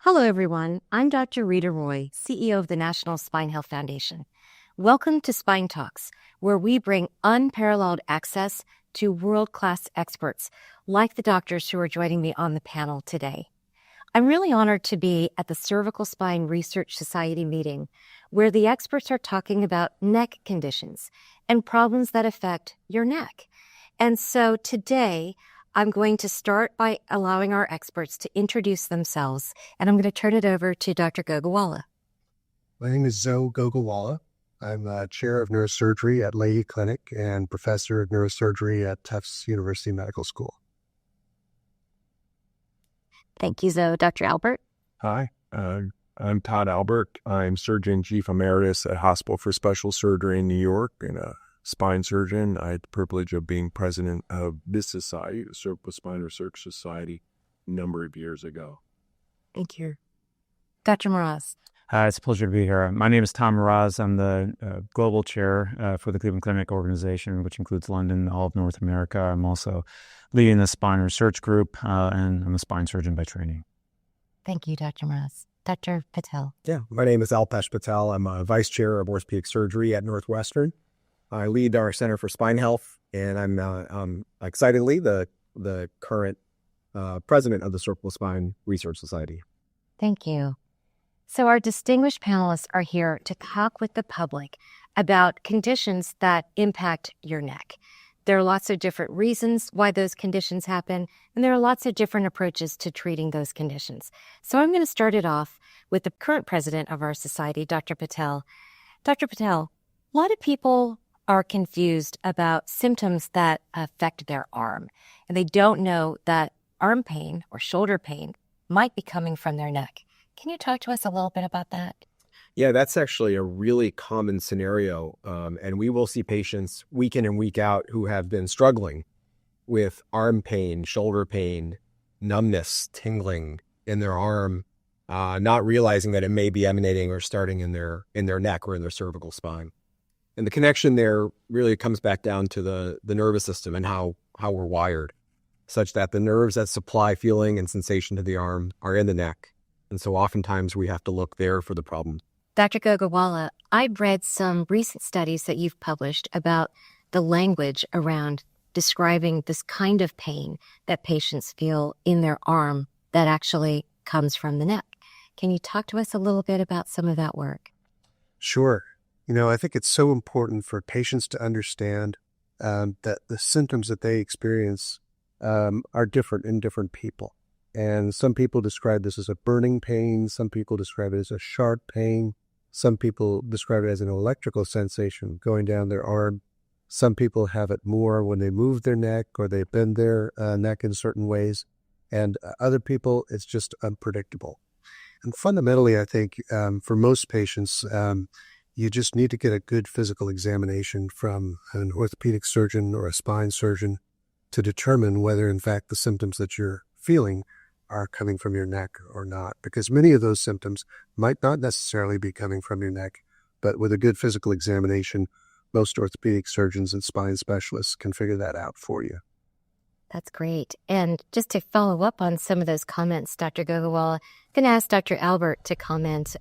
Hello, everyone. I'm Dr. Rita Roy, CEO of the National Spine Health Foundation. Welcome to Spine Talks, where we bring unparalleled access to world-class experts like the doctors who are joining me on the panel today. I'm really honored to be at the Cervical Spine Research Society meeting, where the experts are talking about neck conditions and problems that affect your neck. And so today, I'm going to start by allowing our experts to introduce themselves, and I'm going to turn it over to Dr. Gogawala. My name is Zoe Gogawala. I'm chair of neurosurgery at Leahy Clinic and professor of neurosurgery at Tufts University Medical School. Thank you, Zoe. Dr. Albert? Hi, I'm Todd Albert. I'm Surgeon Chief Emeritus at Hospital for Special Surgery in New York and a spine surgeon. I had the privilege of being president of this society, the Cervical Spine Research Society, a number of years ago. Thank you. Dr. Mraz? Hi, it's a pleasure to be here. My name is Tom Mraz. I'm the global chair for the Cleveland Clinic organization, which includes London, all of North America. I'm also leading the spine research group, and I'm a spine surgeon by training. Thank you, Dr. Mraz. Dr. Patel? Yeah, my name is Alpesh Patel. I'm a vice chair of orthopedic surgery at Northwestern. I lead our Center for Spine Health, and I'm excitedly the current president of the Cervical Spine Research Society. Thank you. So our distinguished panelists are here to talk with the public about conditions that impact your neck. There are lots of different reasons why those conditions happen, and there are lots of different approaches to treating those conditions. So I'm going to start it off with the current president of our society, Dr. Patel. Dr. Patel, a lot of people are confused about symptoms that affect their arm, and they don't know that arm pain or shoulder pain might be coming from their neck. Can you talk to us a little bit about that? Yeah, that's actually a really common scenario, and we will see patients week in and week out who have been struggling with arm pain, shoulder pain, numbness, tingling in their arm, not realizing that it may be emanating or starting in their neck or in their cervical spine. And the connection there really comes back down to the nervous system and how we're wired, such that the nerves that supply feeling and sensation to the arm are in the neck. And so oftentimes we have to look there for the problem. Dr. Gogawala, I've read some recent studies that you've published about the language around describing this kind of pain that patients feel in their arm that actually comes from the neck. Can you talk to us a little bit about some of that work? Sure. I think it's so important for patients to understand that the symptoms that they experience are different in different people. And some people describe this as a burning pain. Some people describe it as a sharp pain. Some people describe it as an electrical sensation going down their arm. Some people have it more when they move their neck or they bend their neck in certain ways. And other people, it's just unpredictable. And fundamentally, I think for most patients, you just need to get a good physical examination from an orthopedic surgeon or a spine surgeon to determine whether, in fact, the symptoms that you're feeling are coming from your neck or not, because many of those symptoms might not necessarily be coming from your neck, but with a good physical examination, most orthopedic surgeons and spine specialists can figure that out for you. That's great. And just to follow up on some of those comments, Dr. Gogawala, I'm going to ask Dr. Albert to comment.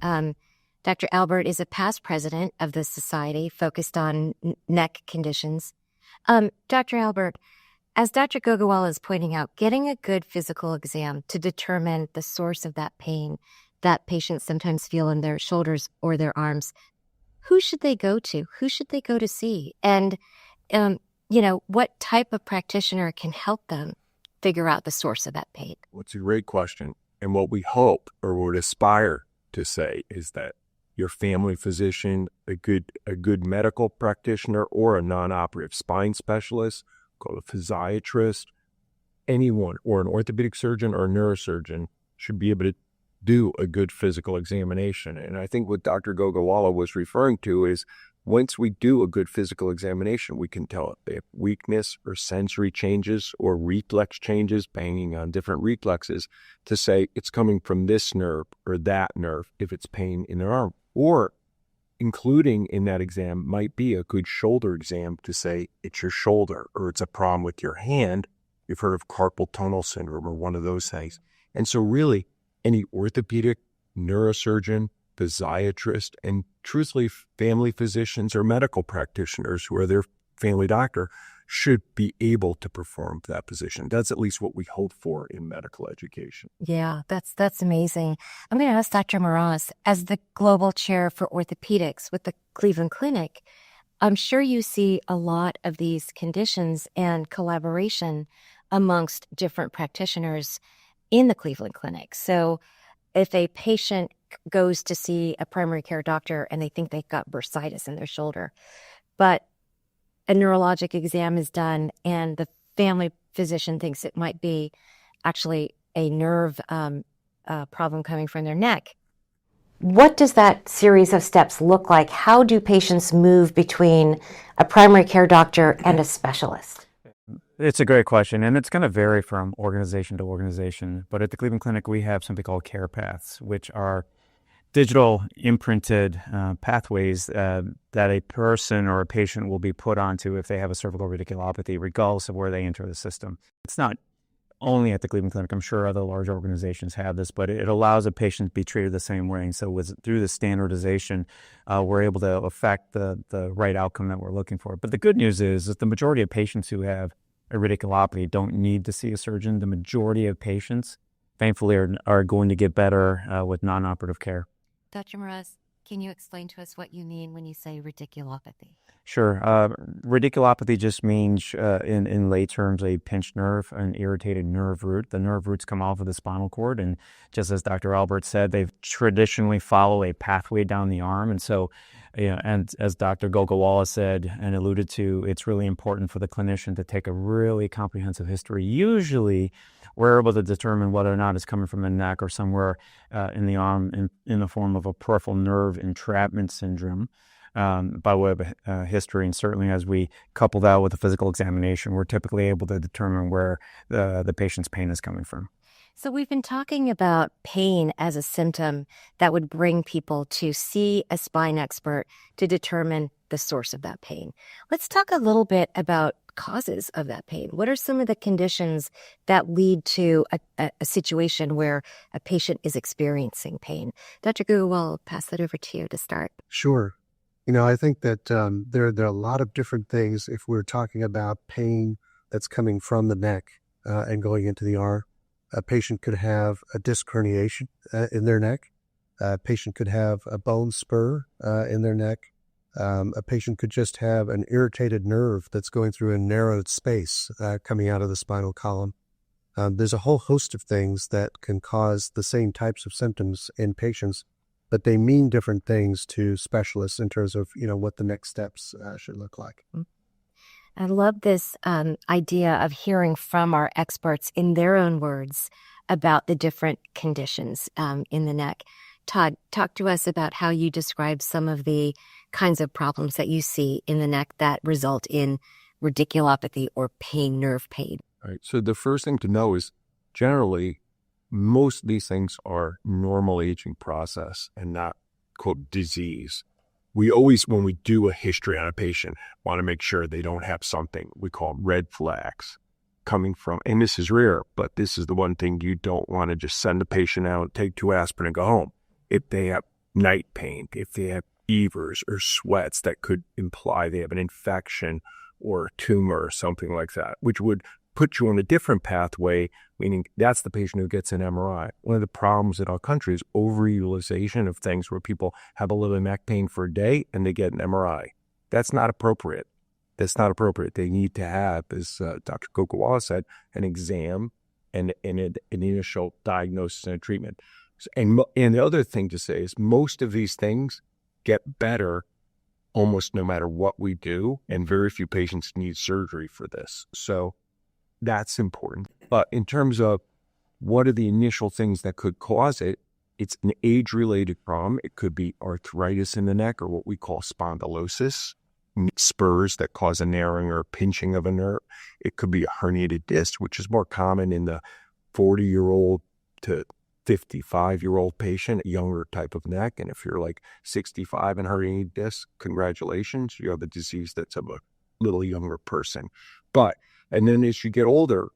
Dr. Albert is a past president of the society focused on neck conditions. Dr. Albert, as Dr. Gogawala is pointing out, getting a good physical exam to determine the source of that pain that patients sometimes feel in their shoulders or their arms, who should they go to? Who should they go to see? And, what type of practitioner can help them figure out the source of that pain? Well, it's a great question. And what we hope or would aspire to say is that your family physician, a good medical practitioner, or a non-operative spine specialist, called a physiatrist, anyone, or an orthopedic surgeon or a neurosurgeon should be able to do a good physical examination. And I think what Dr. Gogawala was referring to is once we do a good physical examination, we can tell if they have weakness or sensory changes or reflex changes, banging on different reflexes, to say it's coming from this nerve or that nerve if it's pain in their arm. Or including in that exam might be a good shoulder exam to say it's your shoulder or it's a problem with your hand. You've heard of carpal tunnel syndrome or one of those things. And so really, any orthopedic, neurosurgeon, physiatrist, and truthfully, family physicians or medical practitioners who are their family doctor should be able to perform that position. That's at least what we hope for in medical education. Yeah, that's amazing. I'm going to ask Dr. Mraz, as the global chair for orthopedics with the Cleveland Clinic, I'm sure you see a lot of these conditions and collaboration amongst different practitioners in the Cleveland Clinic. So if a patient goes to see a primary care doctor and they think they've got bursitis in their shoulder, but a neurologic exam is done and the family physician thinks it might be actually a nerve problem coming from their neck, what does that series of steps look like? How do patients move between a primary care doctor and a specialist? It's a great question, and it's going to vary from organization to organization. But at the Cleveland Clinic, we have something called care paths, which are digital imprinted pathways that a person or a patient will be put onto if they have a cervical radiculopathy, regardless of where they enter the system. It's not only at the Cleveland Clinic. I'm sure other large organizations have this, but it allows a patient to be treated the same way. And so through the standardization, we're able to affect the right outcome that we're looking for. But the good news is that the majority of patients who have a radiculopathy don't need to see a surgeon. The majority of patients, thankfully, are going to get better with non-operative care. Dr. Mraz, can you explain to us what you mean when you say radiculopathy? Sure. Radiculopathy just means, in lay terms, a pinched nerve, an irritated nerve root. The nerve roots come off of the spinal cord, and just as Dr. Albert said, they traditionally follow a pathway down the arm. And so, and as Dr. Gogawala said and alluded to, it's really important for the clinician to take a really comprehensive history. Usually, we're able to determine whether or not it's coming from the neck or somewhere in the arm in the form of a peripheral nerve entrapment syndrome. By way of history, and certainly as we couple that with a physical examination, we're typically able to determine where the patient's pain is coming from. So we've been talking about pain as a symptom that would bring people to see a spine expert to determine the source of that pain. Let's talk a little bit about causes of that pain. What are some of the conditions that lead to a situation where a patient is experiencing pain? Dr. Gugawal, I'll pass that over to you to start. Sure. I think that there are a lot of different things if we're talking about pain that's coming from the neck and going into the arm. A patient could have a disc herniation in their neck. A patient could have a bone spur in their neck. A patient could just have an irritated nerve that's going through a narrowed space coming out of the spinal column. There's a whole host of things that can cause the same types of symptoms in patients, but they mean different things to specialists in terms of, what the next steps should look like. I love this idea of hearing from our experts in their own words about the different conditions in the neck. Todd, talk to us about how you describe some of the kinds of problems that you see in the neck that result in radiculopathy or nerve pain. All right. So the first thing to know is generally, most of these things are normal aging process and not, quote, disease. We always, when we do a history on a patient, want to make sure they don't have something we call red flags coming from, and this is rare, but this is the one thing you don't want to just send the patient out, take 2 aspirin and go home. If they have night pain, if they have fevers or sweats, that could imply they have an infection or a tumor or something like that, which would put you on a different pathway, meaning that's the patient who gets an MRI. One of the problems in our country is overutilization of things where people have a little neck pain for a day and they get an MRI. That's not appropriate. That's not appropriate. They need to have, as Dr. Gogawala said, an exam and an initial diagnosis and a treatment. And the other thing to say is most of these things get better almost no matter what we do, and very few patients need surgery for this. So that's important. But in terms of what are the initial things that could cause it, it's an age-related problem. It could be arthritis in the neck or what we call spondylosis, spurs that cause a narrowing or pinching of a nerve. It could be a herniated disc, which is more common in the 40-year-old to 55-year-old patient, a younger type of neck. And if you're like 65 and herniated disc, congratulations, you have a disease that's of a little younger person. And then as you get older,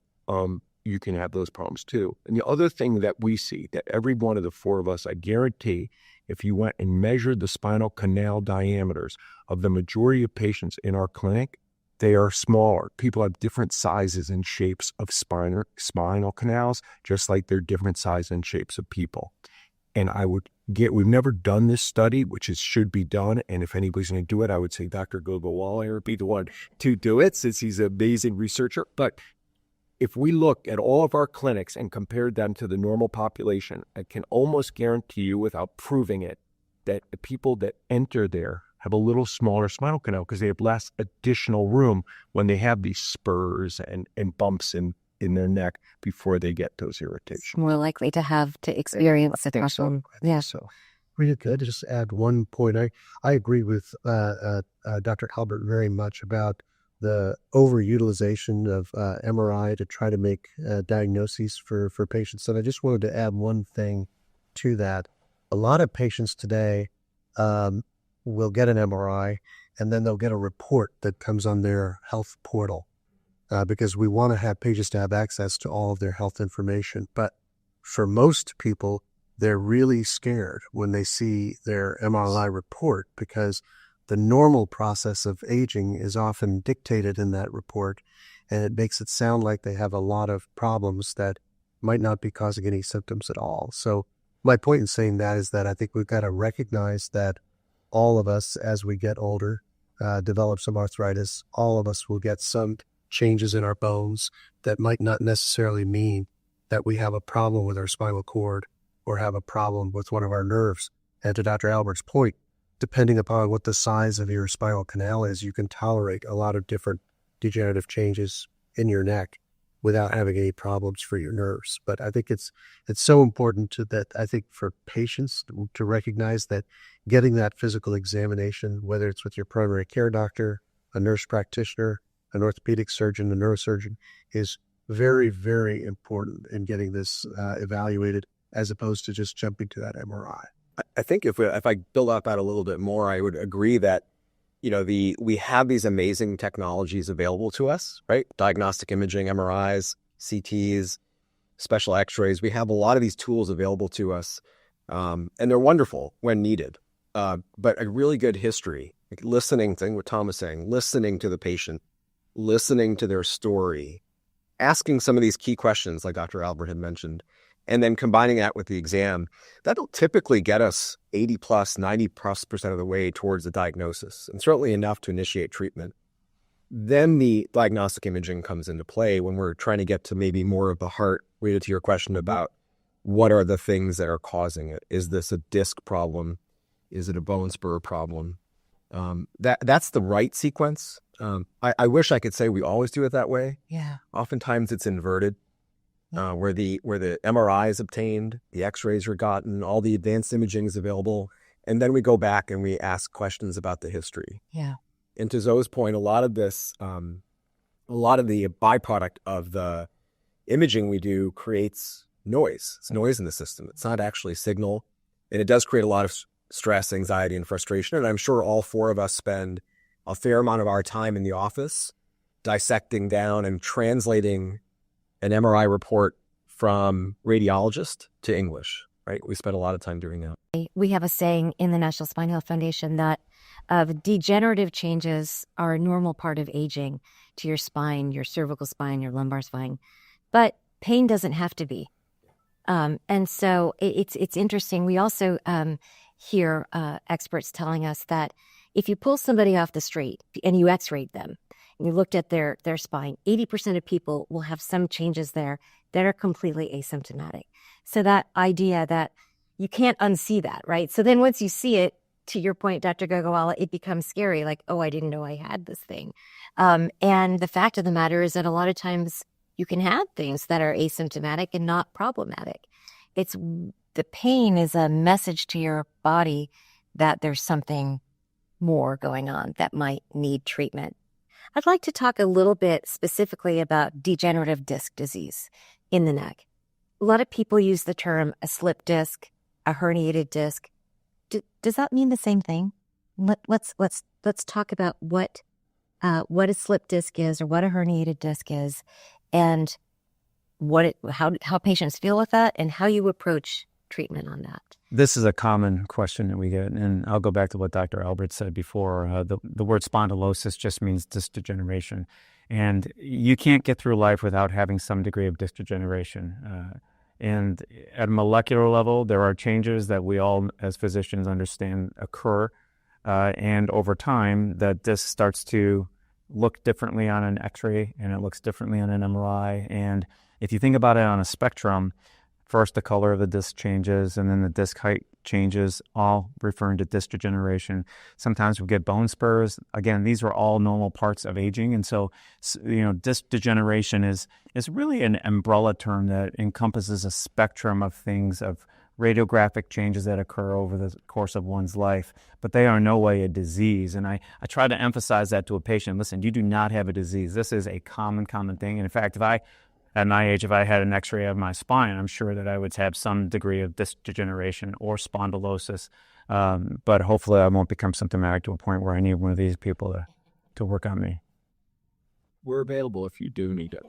you can have those problems too. And the other thing that we see, that every one of the four of us, I guarantee, if you went and measured the spinal canal diameters of the majority of patients in our clinic, they are smaller. People have different sizes and shapes of spinal canals, just like they're different sizes and shapes of people. And we've never done this study, which should be done. And if anybody's going to do it, I would say Dr. Gogolwala would be the one to do it, since he's an amazing researcher. But if we look at all of our clinics and compare them to the normal population, I can almost guarantee you, without proving it, that the people that enter there have a little smaller spinal canal because they have less additional room when they have these spurs and bumps in their neck before they get those irritations. More likely to experience the problem. Yeah. So, really good. To just add one point, I agree with Dr. Albert very much about the overutilization of MRI to try to make diagnoses for patients. And I just wanted to add one thing to that. A lot of patients today will get an MRI and then they'll get a report that comes on their health portal because we want to have patients to have access to all of their health information. But for most people, they're really scared when they see their MRI report because the normal process of aging is often dictated in that report, and it makes it sound like they have a lot of problems that might not be causing any symptoms at all. So my point in saying that is that I think we've got to recognize that all of us, as we get older, develop some arthritis. All of us will get some changes in our bones that might not necessarily mean that we have a problem with our spinal cord or have a problem with one of our nerves. And to Dr. Albert's point, depending upon what the size of your spinal canal is, you can tolerate a lot of different degenerative changes in your neck without having any problems for your nerves. But I think it's so important for patients to recognize that getting that physical examination, whether it's with your primary care doctor, a nurse practitioner, an orthopedic surgeon, a neurosurgeon, is very, very important in getting this evaluated, as opposed to just jumping to that MRI. I think if I build up that a little bit more, I would agree that, we have these amazing technologies available to us, right? Diagnostic imaging, MRIs, CTs, special x-rays. We have a lot of these tools available to us, and they're wonderful when needed. But a really good history, like listening to what Tom was saying, listening to the patient, listening to their story, asking some of these key questions like Dr. Albert had mentioned, and then combining that with the exam, that'll typically get us 80 plus, 90 plus % of the way towards the diagnosis, and certainly enough to initiate treatment. Then the diagnostic imaging comes into play when we're trying to get to maybe more of the heart, related to your question about what are the things that are causing it. Is this a disc problem? Is it a bone spur problem? That's the right sequence. I wish I could say we always do it that way. Yeah. Oftentimes it's inverted. Where the MRI is obtained, the X-rays are gotten, all the advanced imaging is available, and then we go back and we ask questions about the history. Yeah. And to Zoe's point, a lot of the byproduct of the imaging we do creates noise. It's noise in the system. It's not actually signal, and it does create a lot of stress, anxiety, and frustration. And I'm sure all four of us spend a fair amount of our time in the office dissecting down and translating an MRI report from radiologist to English, right? We spend a lot of time doing that. We have a saying in the National Spine Health Foundation that degenerative changes are a normal part of aging to your spine, your cervical spine, your lumbar spine, but pain doesn't have to be. And so it's interesting. We also hear experts telling us that if you pull somebody off the street and you x-rayed them, and you looked at their spine, 80% of people will have some changes there that are completely asymptomatic. So that idea that you can't unsee that, right? So then once you see it, to your point, Dr. Gogolwala, it becomes scary, like, oh, I didn't know I had this thing. And the fact of the matter is that a lot of times you can have things that are asymptomatic and not problematic. The pain is a message to your body that there's something more going on that might need treatment. I'd like to talk a little bit specifically about degenerative disc disease in the neck. A lot of people use the term a slip disc, a herniated disc. Does that mean the same thing? Let's talk about what a slip disc is or what a herniated disc is, and how patients feel with that and how you approach treatment on that. This is a common question that we get, and I'll go back to what Dr. Albert said before. The word spondylosis just means disc degeneration, and you can't get through life without having some degree of disc degeneration. And at a molecular level, there are changes that we all, as physicians, understand occur, and over time, that disc starts to look differently on an X-ray, and it looks differently on an MRI. And if you think about it on a spectrum, first, the color of the disc changes, and then the disc height changes, all referring to disc degeneration. Sometimes we get bone spurs. Again, these are all normal parts of aging. And so, disc degeneration is really an umbrella term that encompasses a spectrum of things, of radiographic changes that occur over the course of one's life, but they are in no way a disease. And I try to emphasize that to a patient. Listen, you do not have a disease. This is a common thing. And in fact, at my age, if I had an X-ray of my spine, I'm sure that I would have some degree of disc degeneration or spondylosis. But hopefully I won't become symptomatic to a point where I need one of these people to work on me. We're available if you do need it.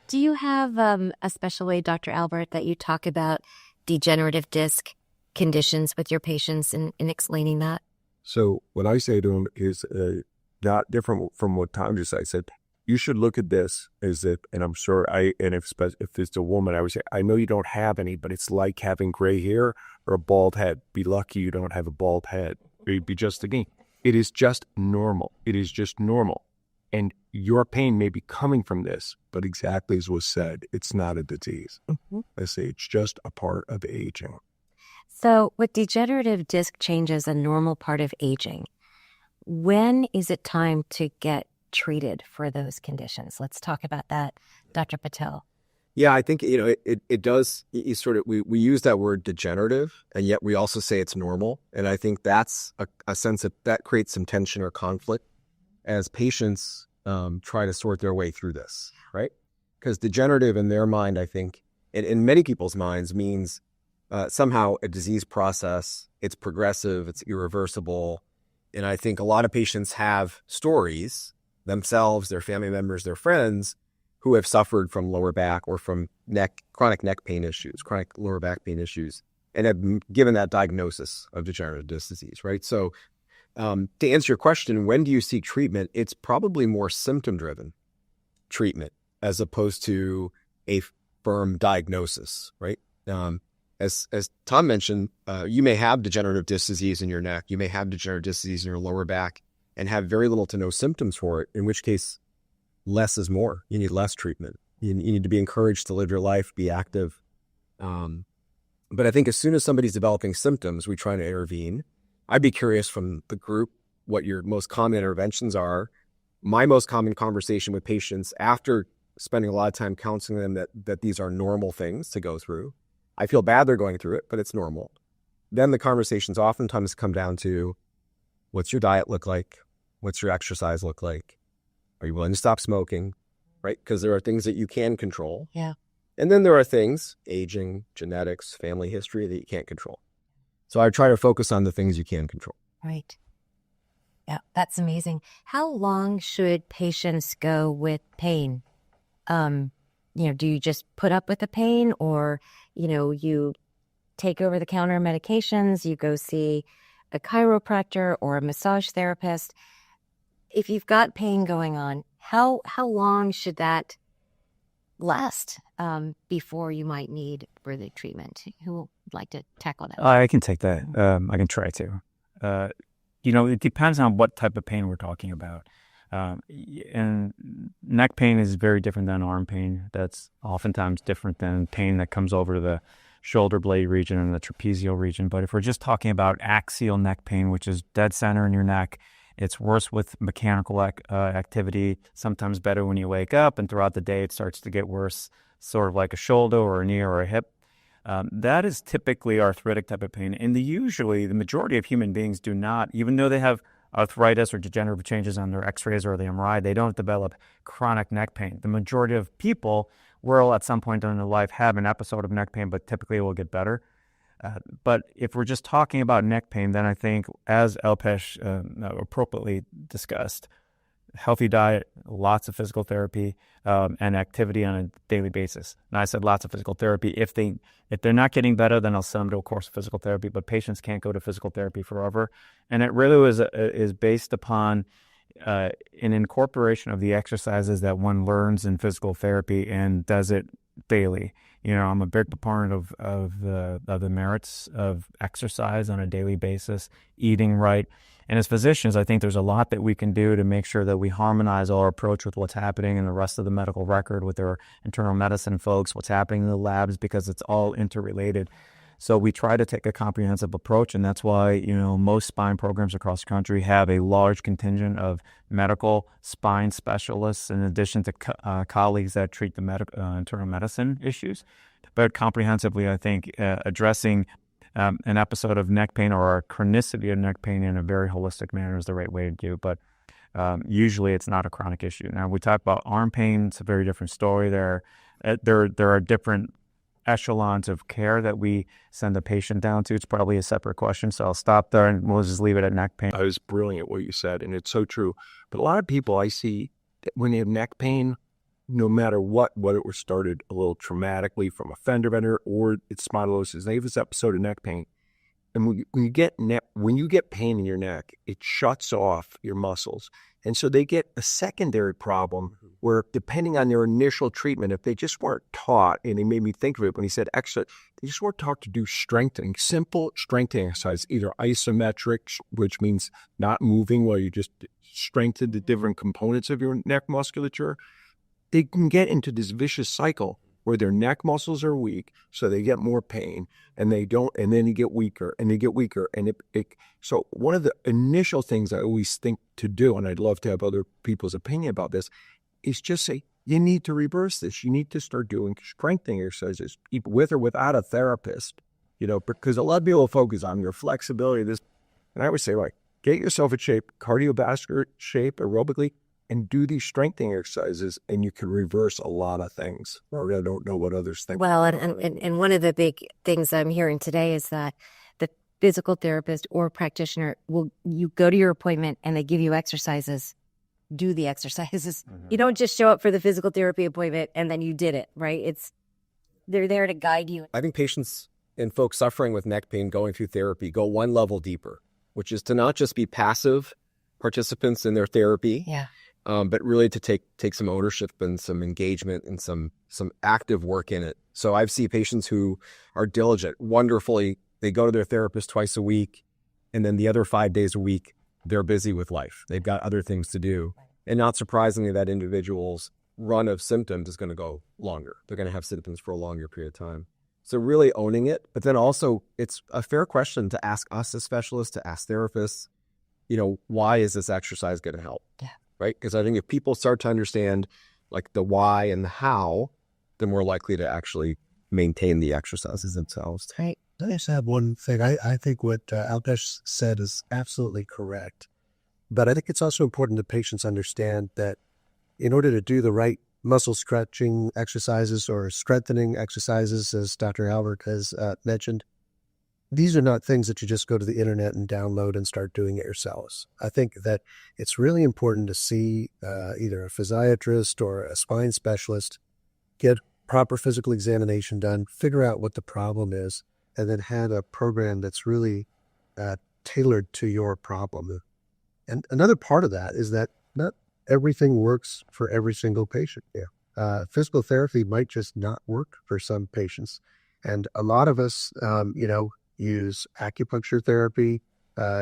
Do you have a special way, Dr. Albert, that you talk about degenerative disc conditions with your patients in explaining that? So what I say to them is not different from what Tom just said. I said, you should look at this as if, and I'm sure if it's a woman, I would say, I know you don't have any, but it's like having gray hair or a bald head. Be lucky you don't have a bald head. It'd be just again. It is just normal. It is just normal. And your pain may be coming from this, but exactly as was said, it's not a disease. I say it's just a part of aging. So with degenerative disc changes, a normal part of aging, when is it time to get treated for those conditions? Let's talk about that, Dr. Patel. Yeah, I think, it does, we use that word degenerative, and yet we also say it's normal. And I think that's a sense that creates some tension or conflict as patients try to sort their way through this, right? Because degenerative in their mind, I think, in many people's minds means somehow a disease process, it's progressive, it's irreversible. And I think a lot of patients have stories themselves, their family members, their friends who have suffered from lower back or from chronic neck pain issues, chronic lower back pain issues, and have given that diagnosis of degenerative disc disease, right? So to answer your question, when do you seek treatment? It's probably more symptom-driven treatment as opposed to a firm diagnosis, right? As Tom mentioned, you may have degenerative disc disease in your neck, you may have degenerative disc disease in your lower back, and have very little to no symptoms for it, in which case less is more. You need less treatment. You need to be encouraged to live your life, be active. But I think as soon as somebody's developing symptoms, we try to intervene. I'd be curious from the group what your most common interventions are. My most common conversation with patients after spending a lot of time counseling them that these are normal things to go through. I feel bad they're going through it, but it's normal. Then the conversations oftentimes come down to, what's your diet look like? What's your exercise look like? Are you willing to stop smoking? Right? Because there are things that you can control. Yeah. And then there are things, aging, genetics, family history, that you can't control. So I try to focus on the things you can control. Right. Yeah, that's amazing. How long should patients go with pain? Do you just put up with the pain, or, you take over-the-counter medications, you go see a chiropractor or a massage therapist? If you've got pain going on, how long should that last before you might need further treatment? Who would like to tackle that? I can take that. I can try to. It depends on what type of pain we're talking about. And neck pain is very different than arm pain. That's oftentimes different than pain that comes over to the shoulder blade region and the trapezial region. But if we're just talking about axial neck pain, which is dead center in your neck, it's worse with mechanical activity, sometimes better when you wake up, and throughout the day it starts to get worse, sort of like a shoulder or a knee or a hip. That is typically arthritic type of pain. And the majority of human beings do not, even though they have arthritis or degenerative changes on their x-rays or the MRI, they don't develop chronic neck pain. The majority of people will at some point in their life have an episode of neck pain, but typically it will get better. But if we're just talking about neck pain, then I think, as Alpesh appropriately discussed, healthy diet, lots of physical therapy, and activity on a daily basis. And I said lots of physical therapy. If they're not getting better, then I'll send them to a course of physical therapy. But patients can't go to physical therapy forever, and it really is based upon an incorporation of the exercises that one learns in physical therapy and does it daily. I'm a big proponent of the merits of exercise on a daily basis, eating right. And as physicians, I think there's a lot that we can do to make sure that we harmonize our approach with what's happening in the rest of the medical record, with our internal medicine folks, what's happening in the labs, because it's all interrelated. So we try to take a comprehensive approach, and that's why, most spine programs across the country have a large contingent of medical spine specialists in addition to colleagues that treat the internal medicine issues. But comprehensively, I think addressing an episode of neck pain or a chronicity of neck pain in a very holistic manner is the right way to do. But usually it's not a chronic issue. Now, we talk about arm pain. It's a very different story. There are different echelons of care that we send the patient down to. It's probably a separate question, so I'll stop there and we'll just leave it at neck pain. I was brilliant what you said, and it's so true. But a lot of people I see that when they have neck pain, no matter whether it was started a little traumatically from a fender bender or it's spondylosis, they have this episode of neck pain. And when you get pain in your neck, it shuts off your muscles. And so they get a secondary problem where, depending on their initial treatment, if they just weren't taught, and he made me think of it when he said exercise, they just weren't taught to do strengthening, simple strengthening exercise, either isometric, which means not moving while you just strengthen the different components of your neck musculature, they can get into this vicious cycle where their neck muscles are weak, so they get more pain, and they don't, and then they get weaker, and they get weaker. And so one of the initial things I always think to do, and I'd love to have other people's opinion about this, is just say, you need to reverse this. You need to start doing strengthening exercises, with or without a therapist, because a lot of people focus on your flexibility, and I would say, get yourself in shape, cardiovascular shape, aerobically, and do these strengthening exercises, and you can reverse a lot of things. I don't know what others think. Well, and one of the big things I'm hearing today is that the physical therapist or practitioner you go to your appointment and they give you exercises, do the exercises. Mm-hmm. You don't just show up for the physical therapy appointment and then you did it, right? They're there to guide you. I think patients and folks suffering with neck pain going through therapy go one level deeper, which is to not just be passive participants in their therapy, but really to take some ownership and some engagement and some active work in it. So I've seen patients who are diligent, wonderfully. They go to their therapist twice a week, and then the other 5 days a week, they're busy with life. They've got other things to do. And not surprisingly, that individual's run of symptoms is going to go longer. They're going to have symptoms for a longer period of time. So really owning it, but then also it's a fair question to ask us as specialists, to ask therapists, why is this exercise going to help? Yeah. Right? Because I think if people start to understand the why and the how, then we're likely to actually maintain the exercises themselves. Right. I just have one thing. I think what Alpesh said is absolutely correct. But I think it's also important that patients understand that in order to do the right muscle stretching exercises or strengthening exercises, as Dr. Albert has mentioned, these are not things that you just go to the internet and download and start doing it yourselves. I think that it's really important to see either a physiatrist or a spine specialist, get proper physical examination done, figure out what the problem is, and then have a program that's really tailored to your problem. And another part of that is that not everything works for every single patient. Physical therapy might just not work for some patients. And a lot of us, use acupuncture therapy,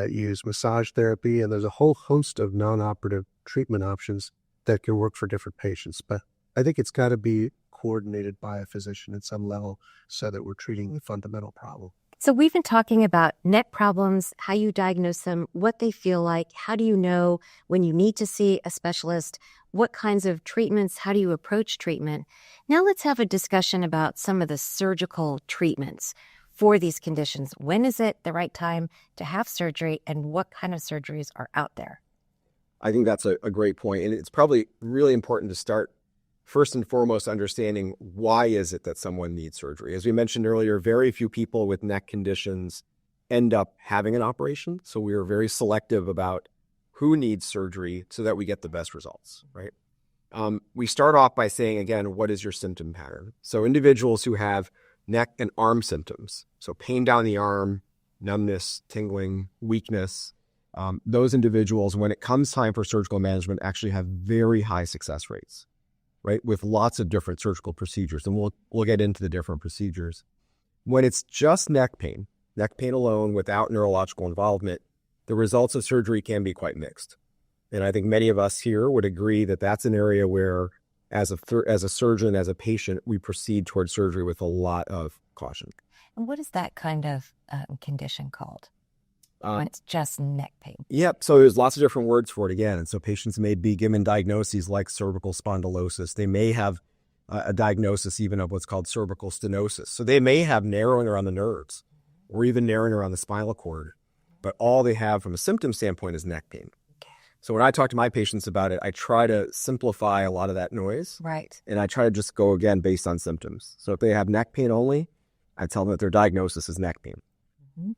use massage therapy, and there's a whole host of non-operative treatment options that can work for different patients. But I think it's got to be coordinated by a physician at some level so that we're treating the fundamental problem. So we've been talking about neck problems, how you diagnose them, what they feel like, how do you know when you need to see a specialist, what kinds of treatments, how do you approach treatment. Now let's have a discussion about some of the surgical treatments for these conditions. When is it the right time to have surgery, and what kind of surgeries are out there? I think that's a great point. And it's probably really important to start first and foremost understanding why is it that someone needs surgery. As we mentioned earlier, very few people with neck conditions end up having an operation. So we are very selective about who needs surgery so that we get the best results, right? We start off by saying, again, what is your symptom pattern? So individuals who have neck and arm symptoms, so pain down the arm, numbness, tingling, weakness, those individuals, when it comes time for surgical management, actually have very high success rates, right? With lots of different surgical procedures. And we'll get into the different procedures. When it's just neck pain alone without neurological involvement, the results of surgery can be quite mixed. And I think many of us here would agree that that's an area where, as a surgeon, as a patient, we proceed towards surgery with a lot of caution. And what is that kind of condition called when it's just neck pain? Yep. So there's lots of different words for it again. And so patients may be given diagnoses like cervical spondylosis. They may have a diagnosis even of what's called cervical stenosis. So they may have narrowing around the nerves or even narrowing around the spinal cord, but all they have from a symptom standpoint is neck pain. So when I talk to my patients about it, I try to simplify a lot of that noise. Right. And I try to just go, again, based on symptoms. So if they have neck pain only, I tell them that their diagnosis is neck pain. Mm-hmm.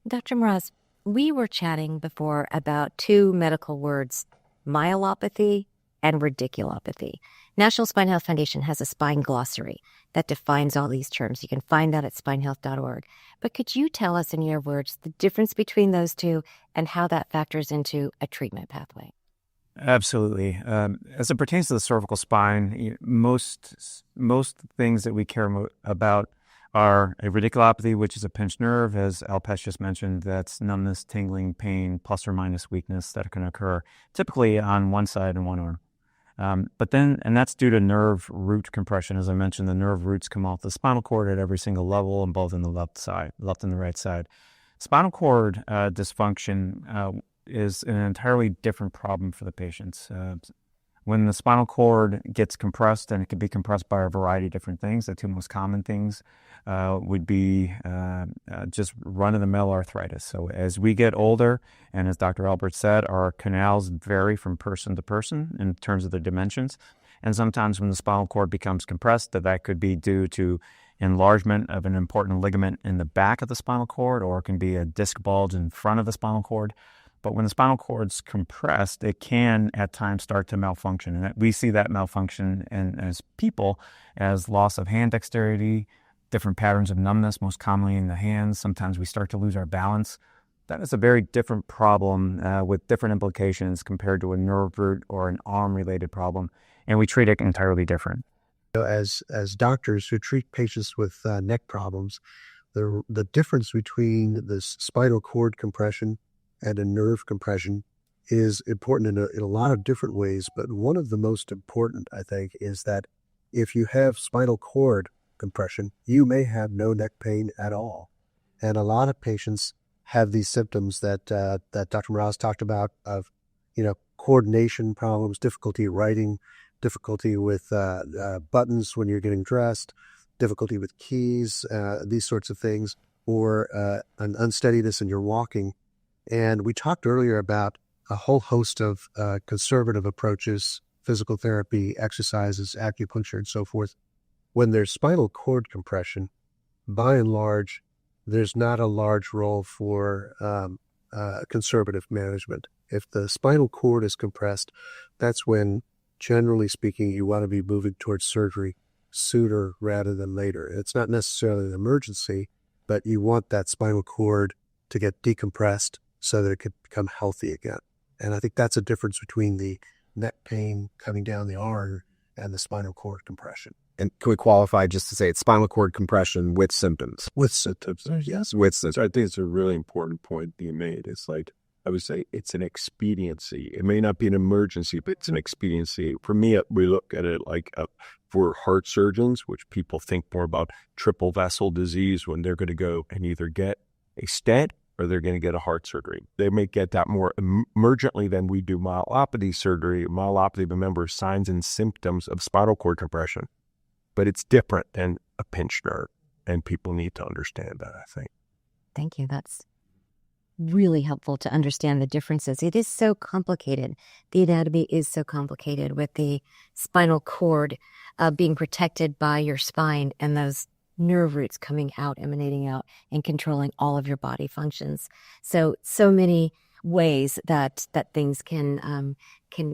Dr. Mraz, we were chatting before about two medical words, myelopathy and radiculopathy. National Spine Health Foundation has a spine glossary that defines all these terms. You can find that at spinehealth.org. But could you tell us in your words the difference between those two and how that factors into a treatment pathway? Absolutely. As it pertains to the cervical spine, most things that we care about are a radiculopathy, which is a pinched nerve, as Alpesh just mentioned. That's numbness, tingling, pain, plus or minus weakness that can occur typically on one side and one arm. And that's due to nerve root compression. As I mentioned, the nerve roots come off the spinal cord at every single level, and both on the left and the right side. Spinal cord dysfunction is an entirely different problem for the patients. When the spinal cord gets compressed, and it can be compressed by a variety of different things, the two most common things would be just run-of-the-mill arthritis. So as we get older, and as Dr. Albert said, our canals vary from person to person in terms of the dimensions. And sometimes when the spinal cord becomes compressed, that could be due to enlargement of an important ligament in the back of the spinal cord, or it can be a disc bulge in front of the spinal cord. But when the spinal cord's compressed, it can at times start to malfunction. And we see that malfunction as people as loss of hand dexterity, different patterns of numbness, most commonly in the hands. Sometimes we start to lose our balance. That is a very different problem with different implications compared to a nerve root or an arm-related problem. And we treat it entirely different. As doctors who treat patients with neck problems, the difference between this spinal cord compression and a nerve compression is important in a lot of different ways. But one of the most important, I think, is that if you have spinal cord compression, you may have no neck pain at all. And a lot of patients have these symptoms that Dr. Mraz talked about of, coordination problems, difficulty writing, difficulty with buttons when you're getting dressed, difficulty with keys, these sorts of things, or an unsteadiness in your walking. And we talked earlier about a whole host of conservative approaches, physical therapy, exercises, acupuncture, and so forth. When there's spinal cord compression, by and large, there's not a large role for conservative management. If the spinal cord is compressed, that's when, generally speaking, you want to be moving towards surgery sooner rather than later. It's not necessarily an emergency, but you want that spinal cord to get decompressed so that it could become healthy again. And I think that's a difference between the neck pain coming down the arm and the spinal cord compression. And can we qualify just to say it's spinal cord compression with symptoms? With symptoms, yes. With symptoms. So I think it's a really important point being made. It's like, I would say it's an expediency. It may not be an emergency, but it's an expediency. For me, we look at it like for heart surgeons, which people think more about triple vessel disease when they're going to go and either get a stent or they're going to get a heart surgery. They may get that more emergently than we do myelopathy surgery. Myelopathy, remember, signs and symptoms of spinal cord compression. But it's different than a pinched nerve, and people need to understand that, I think. Thank you. That's really helpful to understand the differences. It is so complicated. The anatomy is so complicated with the spinal cord being protected by your spine and those nerve roots coming out, emanating out, and controlling all of your body functions. So many ways that things can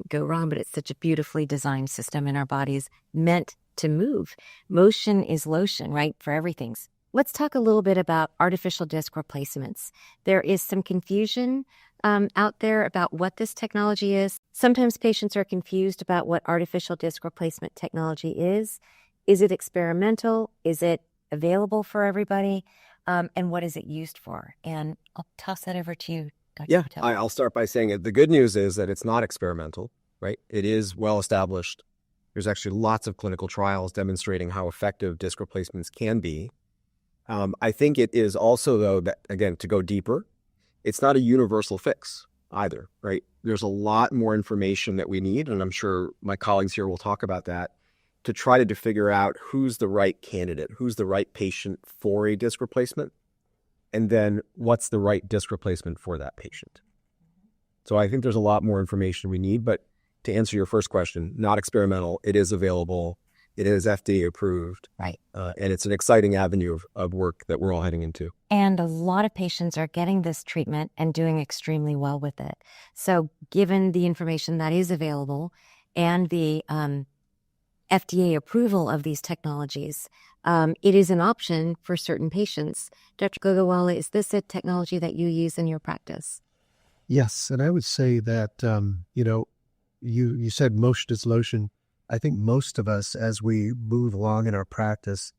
go wrong, but it's such a beautifully designed system in our bodies meant to move. Motion is lotion, right, for everything. Let's talk a little bit about artificial disc replacements. There is some confusion out there about what this technology is. Sometimes patients are confused about what artificial disc replacement technology is. Is it experimental? Is it available for everybody? And what is it used for? And I'll toss that over to you, Dr. Yeah, Patel. I'll start by saying it. The good news is that it's not experimental, right? It is well established. There's actually lots of clinical trials demonstrating how effective disc replacements can be. I think it is also, though, that, again, to go deeper, it's not a universal fix either, right? There's a lot more information that we need, and I'm sure my colleagues here will talk about that, to try to figure out who's the right candidate, who's the right patient for a disc replacement, and then what's the right disc replacement for that patient. So I think there's a lot more information we need, but to answer your first question, not experimental, it is available. It is FDA approved. Right. And it's an exciting avenue of work that we're all heading into. And a lot of patients are getting this treatment and doing extremely well with it. So given the information that is available and the FDA approval of these technologies, it is an option for certain patients. Dr. Gogawala, is this a technology that you use in your practice? Yes, and I would say that, you said motion is lotion. I think most of us, as we move along in our practice,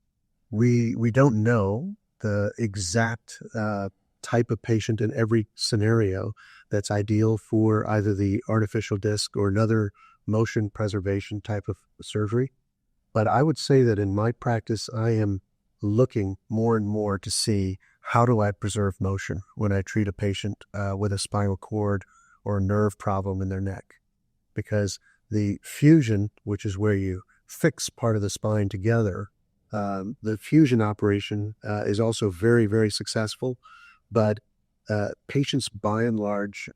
we don't know the exact type of patient in every scenario that's ideal for either the artificial disc or another motion preservation type of surgery. But I would say that in my practice, I am looking more and more to see how do I preserve motion when I treat a patient with a spinal cord or a nerve problem in their neck. Because the fusion, which is where you fix part of the spine together, the fusion operation is also very, very successful. But patients, by and large,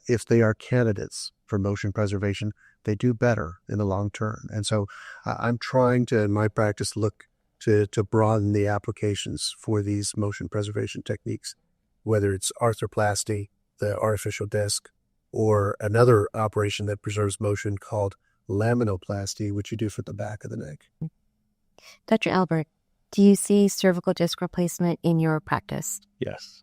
if they are candidates for motion preservation, they do better in the long term. And so I'm trying to, in my practice, look to broaden the applications for these motion preservation techniques, whether it's arthroplasty, the artificial disc, or another operation that preserves motion called laminoplasty, which you do for the back of the neck. Dr. Albert, do you see cervical disc replacement in your practice? Yes.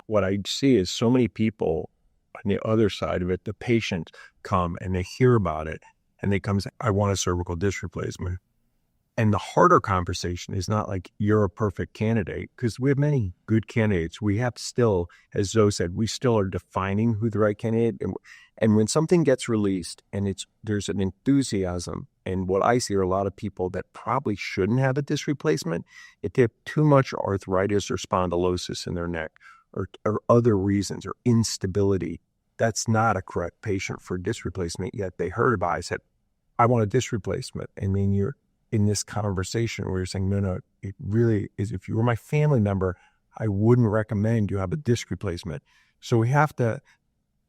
What I see is so many people on the other side of it, the patients come and they hear about it and they come and say, I want a cervical disc replacement. And the harder conversation is not like you're a perfect candidate, because we have many good candidates. We have still, as Zoe said, we still are defining who the right candidate. And when something gets released and there's an enthusiasm, and what I see are a lot of people that probably shouldn't have a disc replacement, if they have too much arthritis or spondylosis in their neck, or other reasons, or instability, that's not a correct patient for disc replacement. Yet they heard about it, I said, I want a disc replacement. And then you're in this conversation where you're saying, no, it really is. If you were my family member, I wouldn't recommend you have a disc replacement. So we have to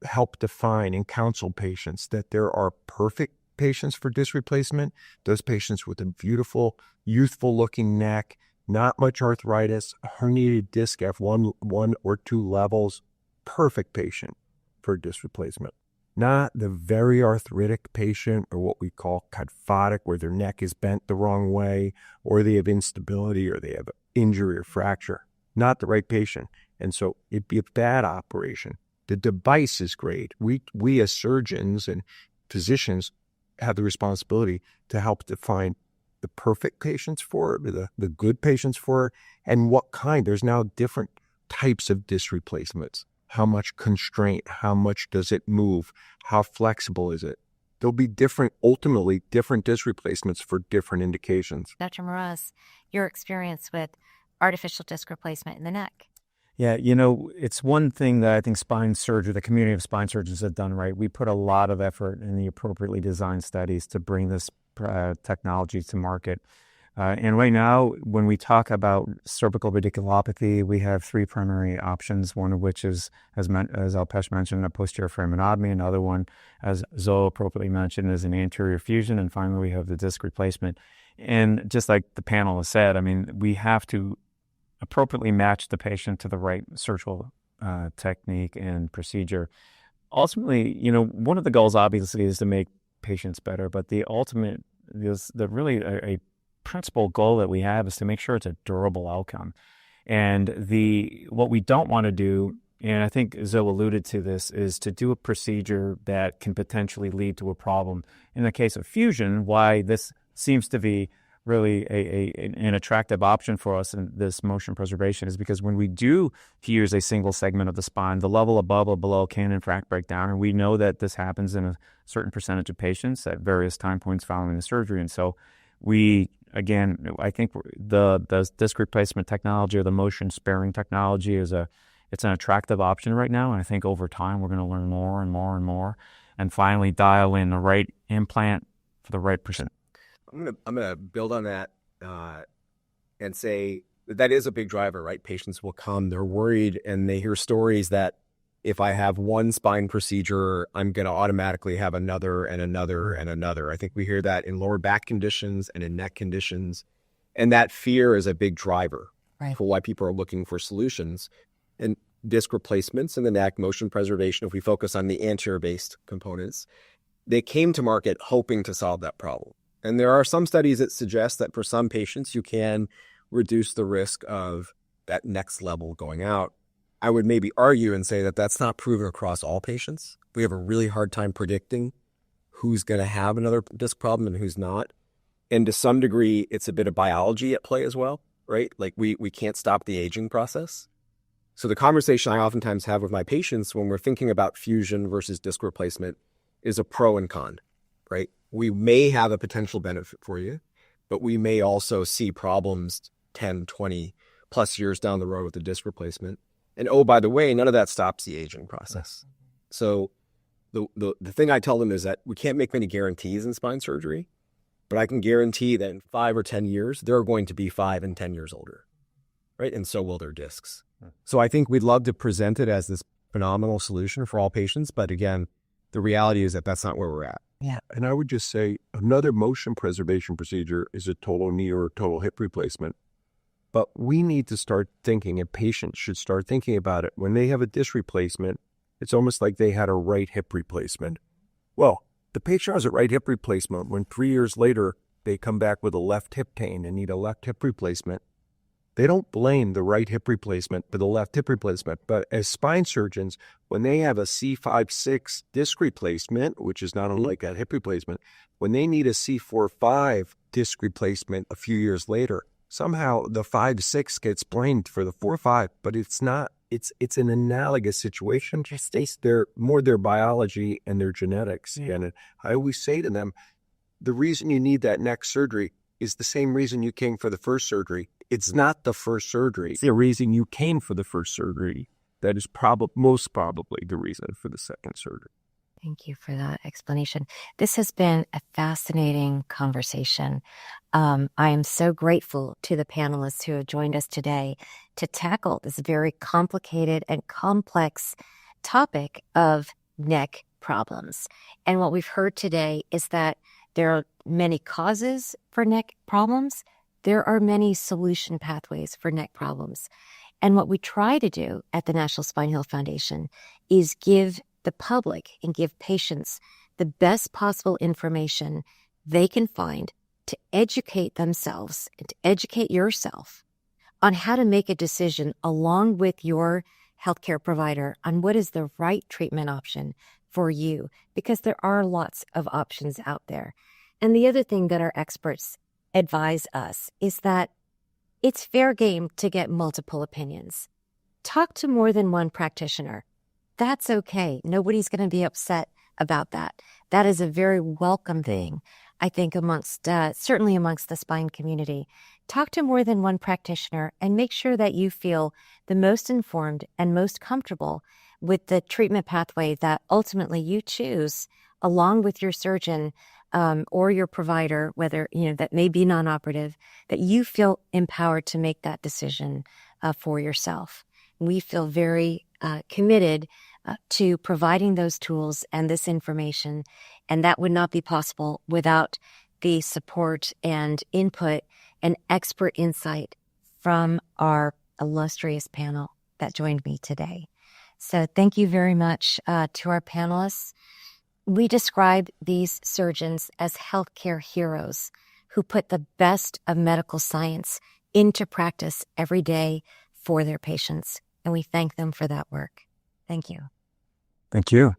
help define and counsel patients that there are perfect patients for disc replacement, those patients with a beautiful, youthful looking neck, not much arthritis, a herniated disc at one or two levels, perfect patient for disc replacement. Not the very arthritic patient, or what we call kyphotic, where their neck is bent the wrong way, or they have instability, or they have injury or fracture. Not the right patient. And so it'd be a bad operation. The device is great. We as surgeons and physicians have the responsibility to help define the perfect patients for it, the good patients for it, and what kind. There's now different types of disc replacements. How much constraint? How much does it move? How flexible is it? There'll be ultimately different disc replacements for different indications. Dr. Mraz, your experience with artificial disc replacement in the neck. Yeah, it's one thing that I think the community of spine surgeons have done right. We put a lot of effort in the appropriately designed studies to bring this technology to market. And right now, when we talk about cervical radiculopathy, we have three primary options, one of which is, as Alpesh mentioned, a posterior foraminotomy. Another one, as Zoe appropriately mentioned, is an anterior fusion. And finally, we have the disc replacement. And just like the panel has said, we have to appropriately match the patient to the right surgical technique and procedure. Ultimately, one of the goals obviously is to make patients better, but the ultimate is really a principal goal that we have is to make sure it's a durable outcome. And what we don't want to do, and I think Zoe alluded to this, is to do a procedure that can potentially lead to a problem. In the case of fusion, why this seems to be really an attractive option for us in this motion preservation is because when we do fuse a single segment of the spine, the level above or below can in fact break down. And we know that this happens in a certain percentage of patients at various time points following the surgery. And so I think the disc replacement technology or the motion sparing technology it's an attractive option right now. And I think over time, we're going to learn more and more and more and finally dial in the right implant for the right percent. I'm gonna build on that and say that is a big driver, right? Patients will come, they're worried, and they hear stories that if I have one spine procedure, I'm going to automatically have another and another and another. I think we hear that in lower back conditions and in neck conditions, and that fear is a big driver for why people are looking for solutions. And disc replacements in the neck, motion preservation, if we focus on the anterior-based components, they came to market hoping to solve that problem. And there are some studies that suggest that for some patients, you can reduce the risk of that next level going out. I would maybe argue and say that that's not proven across all patients. We have a really hard time predicting who's going to have another disc problem and who's not. And to some degree, it's a bit of biology at play as well, right? Like we can't stop the aging process. So the conversation I oftentimes have with my patients when we're thinking about fusion versus disc replacement is a pro and con, right? We may have a potential benefit for you, but we may also see problems 10, 20 plus years down the road with the disc replacement. And oh, by the way, none of that stops the aging process. So the thing I tell them is that we can't make many guarantees in spine surgery, but I can guarantee that in 5 or 10 years, they're going to be 5 and 10 years older, right? And so will their discs. So I think we'd love to present it as this phenomenal solution for all patients. But again, the reality is that that's not where we're at. Yeah. And I would just say another motion preservation procedure is a total knee or total hip replacement. But we need to start thinking, and patients should start thinking about it. When they have a disc replacement, it's almost like they had a right hip replacement. Well, the patient has a right hip replacement. When 3 years later, they come back with a left hip pain and need a left hip replacement, they don't blame the right hip replacement for the left hip replacement. But as spine surgeons, when they have a C5-6 disc replacement, which is not unlike that hip replacement, when they need a C4-5 disc replacement a few years later, somehow the 5-6 gets blamed for the 4-5, but it's not. It's an analogous situation. They're more their biology and their genetics. Yeah. And I always say to them, the reason you need that next surgery is the same reason you came for the first surgery. It's not the first surgery. It's the reason you came for the first surgery. That is most probably the reason for the second surgery. Thank you for that explanation. This has been a fascinating conversation. I am so grateful to the panelists who have joined us today to tackle this very complicated and complex topic of neck problems. And what we've heard today is that there are many causes for neck problems. There are many solution pathways for neck problems. And what we try to do at the National Spine Health Foundation is give the public and give patients the best possible information they can find to educate themselves and to educate yourself on how to make a decision along with your healthcare provider on what is the right treatment option for you, because there are lots of options out there. And the other thing that our experts advise us is that it's fair game to get multiple opinions. Talk to more than one practitioner. That's okay. Nobody's going to be upset about that. That is a very welcome thing, I think, certainly amongst the spine community. Talk to more than one practitioner and make sure that you feel the most informed and most comfortable with the treatment pathway that ultimately you choose along with your surgeon or your provider, whether, that may be non-operative, that you feel empowered to make that decision for yourself. We feel very committed to providing those tools and this information, and that would not be possible without the support and input and expert insight from our illustrious panel that joined me today. So thank you very much to our panelists. We describe these surgeons as healthcare heroes who put the best of medical science into practice every day for their patients, and we thank them for that work. Thank you. Thank you.